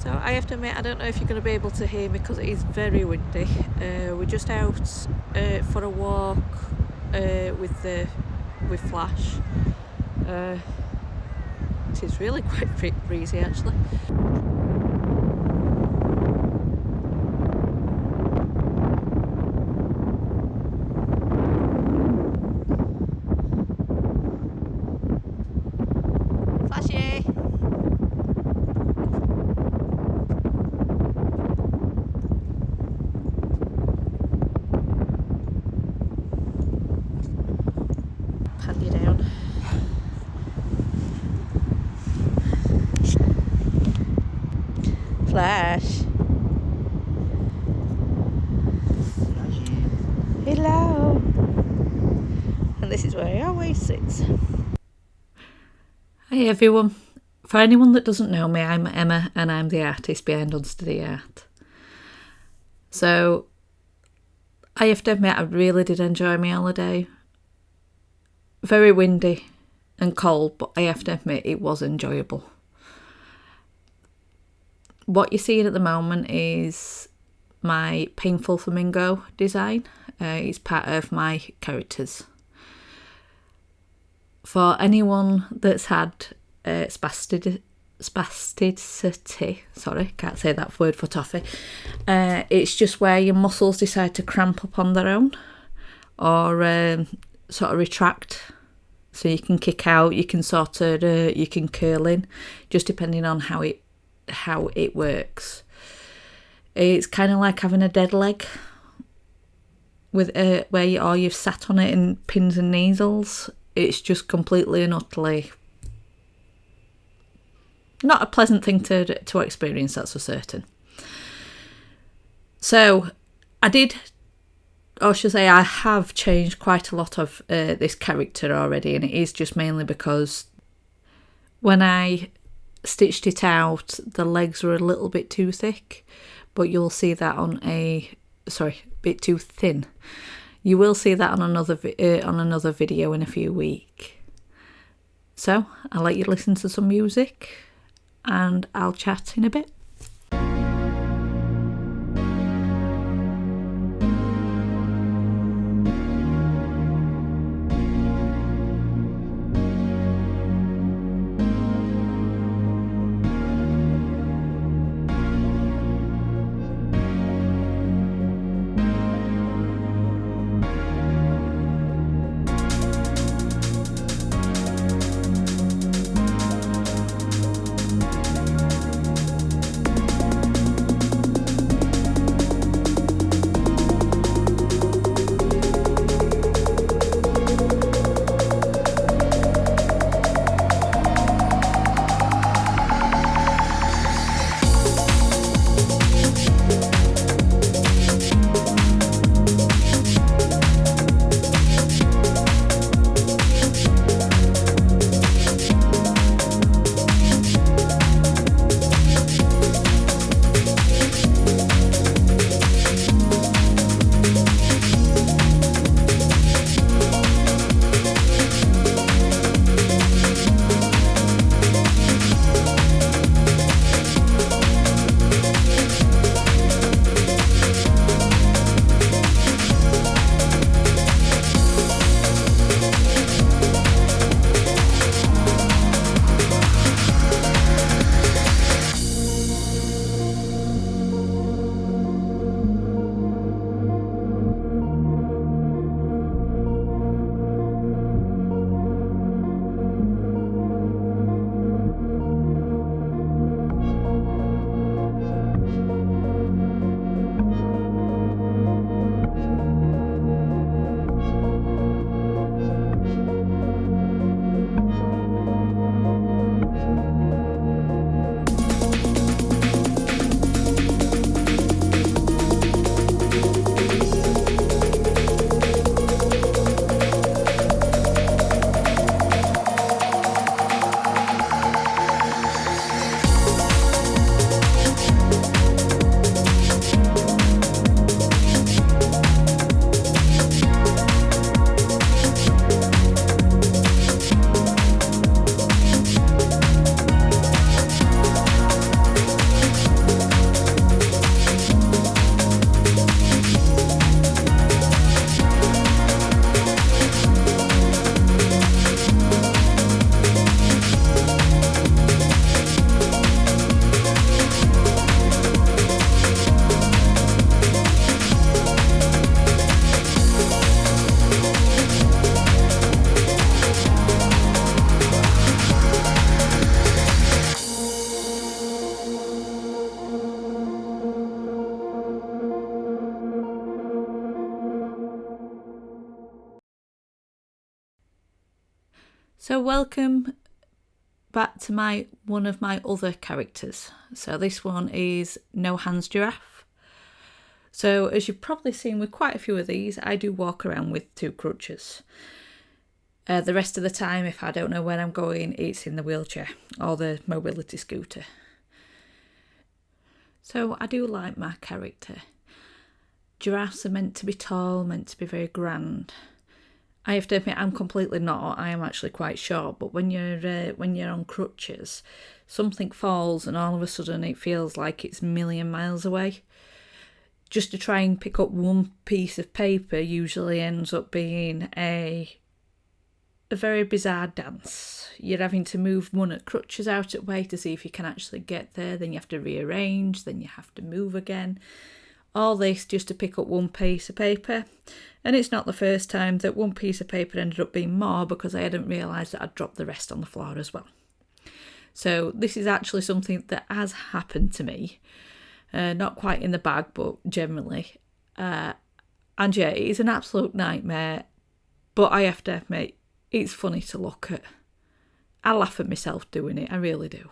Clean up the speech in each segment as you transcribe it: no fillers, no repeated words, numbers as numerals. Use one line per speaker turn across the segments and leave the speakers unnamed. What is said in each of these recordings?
So I have to admit, I don't know if you're going to be able to hear me because it is very windy. We're just out for a walk with Flash. It is really quite breezy actually. Flashy! Pan you down. Flash. Hello. And this is where he always sits. Hi everyone. For anyone that doesn't know me, I'm Emma and I'm the artist behind Unsteady Art. So I have to admit I really did enjoy my holiday. Very windy and cold, but I have to admit it was enjoyable. What you're seeing at the moment is my painful flamingo design. It's part of my characters. For anyone that's had spasticity, sorry, can't say that word for toffee, it's just where your muscles decide to cramp up on their own or sort of retract. So you can kick out, you can you can curl in, just depending on how it works. It's kind of like having a dead leg with where you've sat on it in pins and needles. It's just completely and utterly not a pleasant thing to experience, that's for certain. So I have changed quite a lot of this character already, and it is just mainly because when I stitched it out, the legs were a little bit too thick, but you'll see that bit too thin. You will see that on another video in a few weeks. So I'll let you listen to some music and I'll chat in a bit. So welcome back to one of my other characters. So this one is No Hands Giraffe. So as you've probably seen with quite a few of these, I do walk around with 2 crutches. The rest of the time, if I don't know where I'm going, it's in the wheelchair or the mobility scooter. So I do like my character. Giraffes are meant to be tall, meant to be very grand. I have to admit, I'm completely not. I am actually quite short. But when you're on crutches, something falls and all of a sudden it feels like it's a million miles away. Just to try and pick up one piece of paper usually ends up being a very bizarre dance. You're having to move one of crutches out of the way to see if you can actually get there. Then you have to rearrange. Then you have to move again. All this just to pick up one piece of paper. And it's not the first time that one piece of paper ended up being more because I hadn't realised that I'd dropped the rest on the floor as well. So this is actually something that has happened to me. Not quite in the bag, but generally. And yeah, it is an absolute nightmare. But I have to admit, it's funny to look at. I laugh at myself doing it, I really do.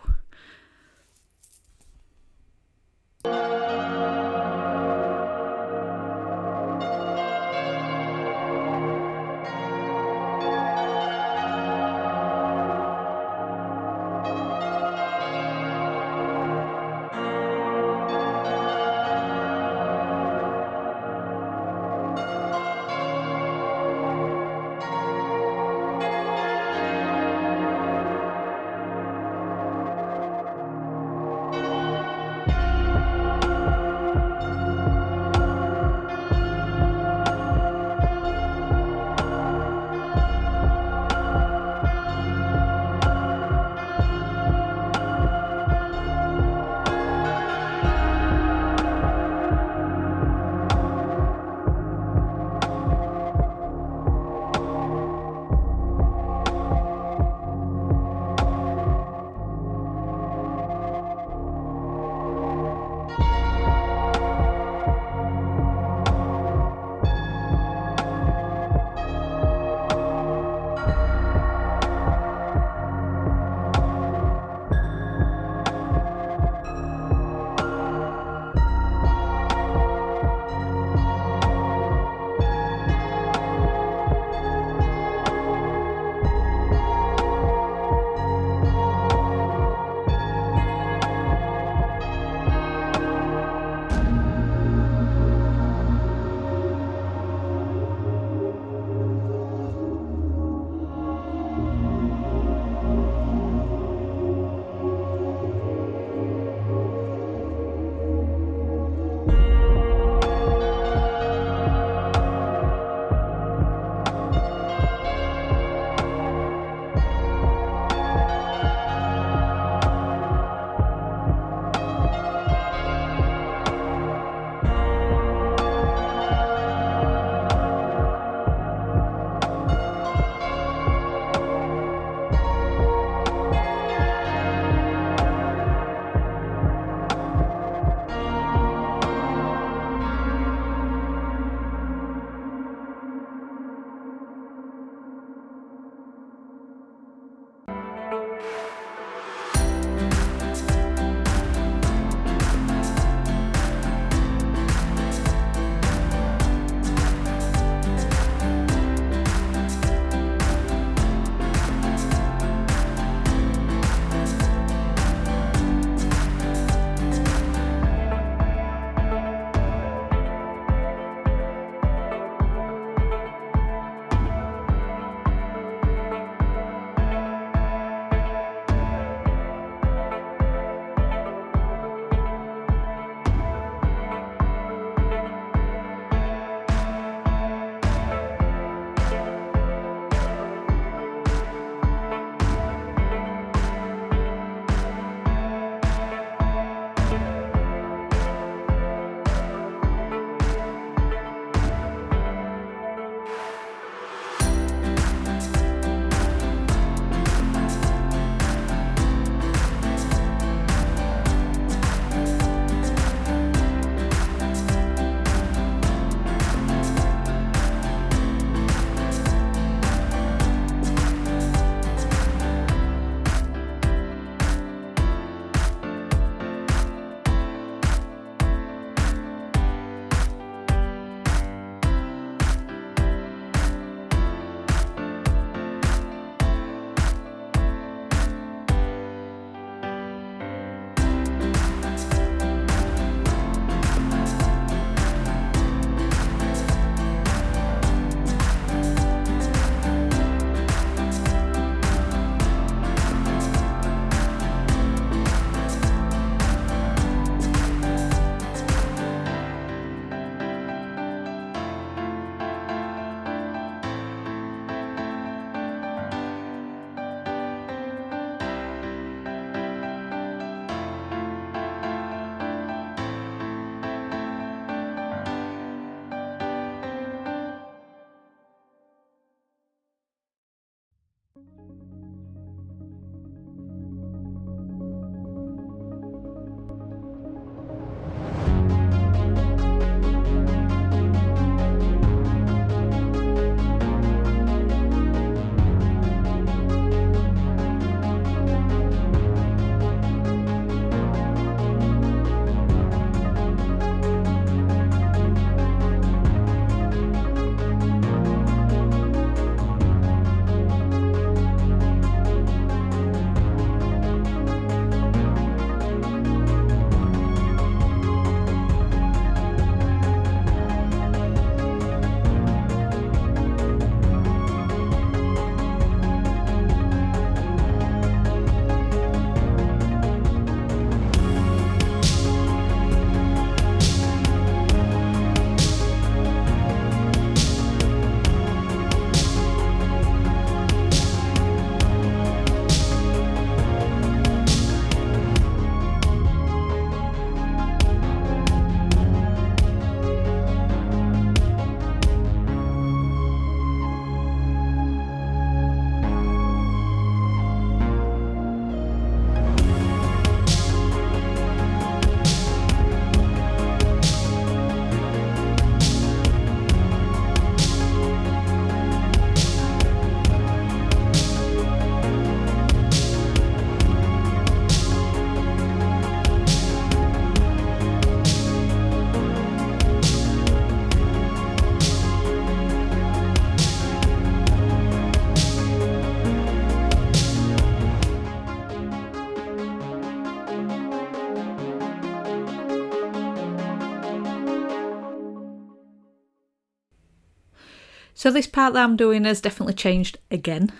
So this part that I'm doing has definitely changed again.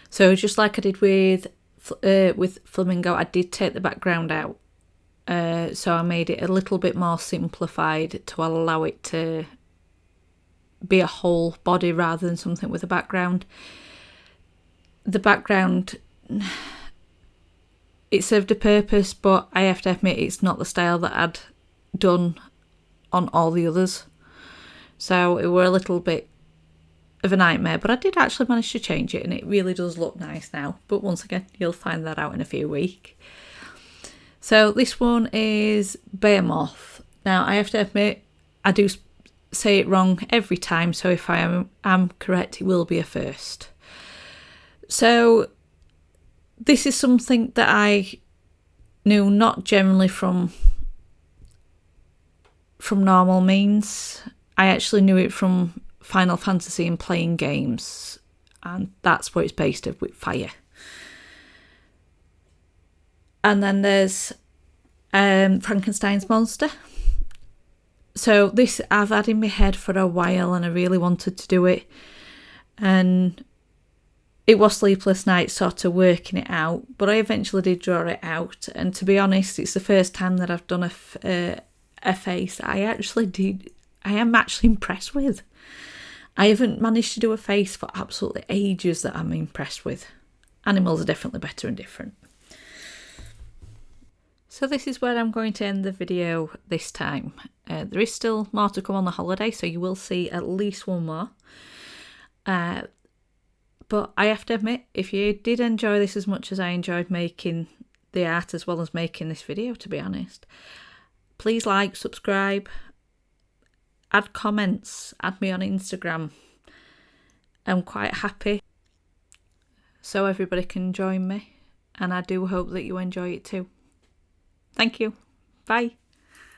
So just like I did with Flamingo, I did take the background out. So I made it a little bit more simplified to allow it to be a whole body rather than something with a background. The background, it served a purpose, but I have to admit it's not the style that I'd done on all the others. So it were a little bit of a nightmare, but I did actually manage to change it, and it really does look nice now. But once again, you'll find that out in a few weeks. So this one is Behemoth. Now I have to admit, I do say it wrong every time, so if I am correct, it will be a first. So this is something that I knew not generally from normal means. I actually knew it from Final Fantasy and playing games, and that's what it's based on, with fire. And then there's Frankenstein's monster. So this I've had in my head for a while, and I really wanted to do it, and it was sleepless nights sort of working it out, but I eventually did draw it out. And to be honest, it's the first time that I've done a face that I am actually impressed with. I haven't managed to do a face for absolutely ages that I'm impressed with. Animals are definitely better and different. So this is where I'm going to end the video this time. There is still more to come on the holiday, so you will see at least one more. But I have to admit, if you did enjoy this as much as I enjoyed making the art as well as making this video, to be honest, please like, subscribe, add comments, add me on Instagram. I'm quite happy so everybody can join me, and I do hope that you enjoy it too. Thank you. Bye.